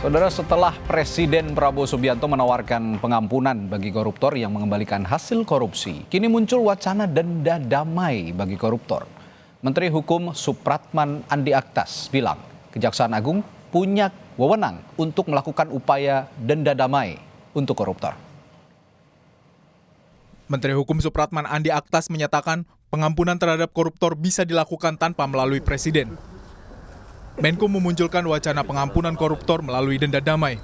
Saudara, setelah Presiden Prabowo Subianto menawarkan pengampunan bagi koruptor yang mengembalikan hasil korupsi, kini muncul wacana denda damai bagi koruptor. Menteri Hukum Supratman Andi Aktas bilang, Kejaksaan Agung punya wewenang untuk melakukan upaya denda damai untuk koruptor. Menteri Hukum Supratman Andi Aktas menyatakan pengampunan terhadap koruptor bisa dilakukan tanpa melalui Presiden. Menko memunculkan wacana pengampunan koruptor melalui denda damai.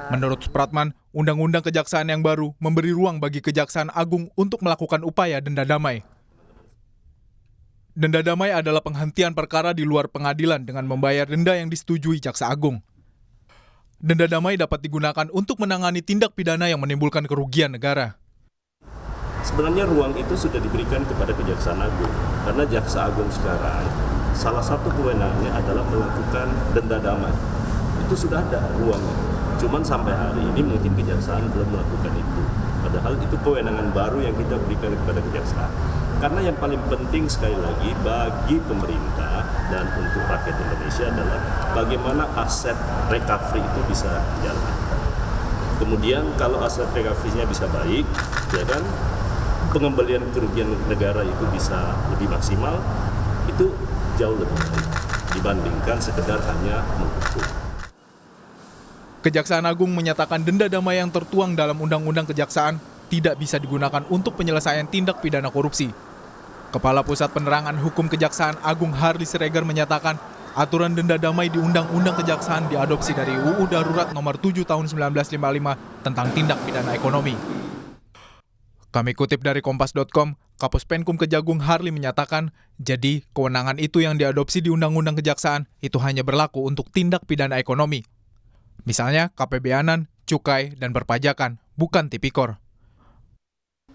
Menurut Supratman, Undang-Undang Kejaksaan yang baru memberi ruang bagi Kejaksaan Agung untuk melakukan upaya denda damai. Denda damai adalah penghentian perkara di luar pengadilan dengan membayar denda yang disetujui Jaksa Agung. Denda damai dapat digunakan untuk menangani tindak pidana yang menimbulkan kerugian negara. Sebenarnya ruang itu sudah diberikan kepada Kejaksaan Agung, karena Jaksa Agung sekarang salah satu kewenangannya adalah melakukan denda damai. Itu sudah ada ruangnya. Cuman sampai hari ini mungkin Kejaksaan belum melakukan itu. Padahal itu kewenangan baru yang kita berikan kepada Kejaksaan. Karena yang paling penting sekali lagi bagi pemerintah dan untuk rakyat Indonesia adalah bagaimana aset recovery itu bisa jalan. Kemudian kalau aset recovery-nya bisa baik, ya kan, pengembalian kerugian negara itu bisa lebih maksimal, itu jauh lebih baik dibandingkan sekedar hanya menghukum. Kejaksaan Agung menyatakan denda damai yang tertuang dalam Undang-Undang Kejaksaan tidak bisa digunakan untuk penyelesaian tindak pidana korupsi. Kepala Pusat Penerangan Hukum Kejaksaan Agung Harli Siregar menyatakan aturan denda damai di Undang-Undang Kejaksaan diadopsi dari UU Darurat Nomor 7 Tahun 1955 tentang tindak pidana ekonomi. Kami kutip dari Kompas.com, Kapus Penkum Kejagung Harli menyatakan, jadi kewenangan itu yang diadopsi di Undang-Undang Kejaksaan itu hanya berlaku untuk tindak pidana ekonomi. Misalnya KPB-anan, cukai, dan perpajakan, bukan tipikor.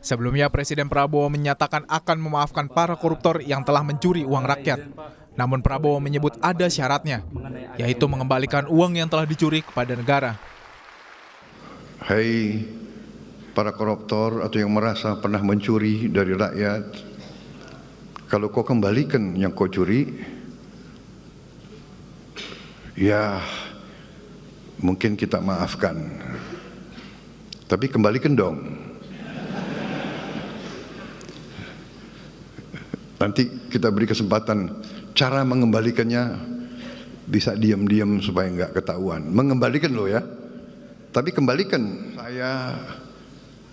Sebelumnya Presiden Prabowo menyatakan akan memaafkan para koruptor yang telah mencuri uang rakyat. Namun Prabowo menyebut ada syaratnya, yaitu mengembalikan uang yang telah dicuri kepada negara. Hai para koruptor atau yang merasa pernah mencuri dari rakyat, kalau kau kembalikan yang kau curi, ya mungkin kita maafkan. Tapi kembalikan dong. Nanti kita beri kesempatan cara mengembalikannya bisa diam-diam supaya nggak ketahuan. Mengembalikan loh ya. Tapi kembalikan. Saya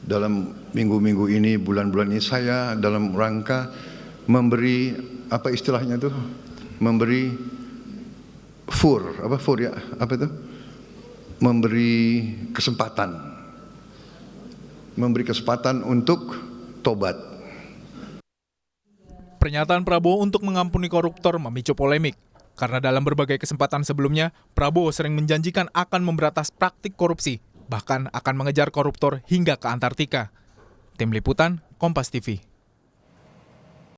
dalam minggu-minggu ini, bulan-bulan ini saya dalam rangka memberi apa istilahnya itu? Memberi memberi kesempatan untuk tobat. Pernyataan Prabowo untuk mengampuni koruptor memicu polemik. Karena dalam berbagai kesempatan sebelumnya, Prabowo sering menjanjikan akan memberantas praktik korupsi, bahkan akan mengejar koruptor hingga ke Antartika. Tim Liputan, Kompas TV.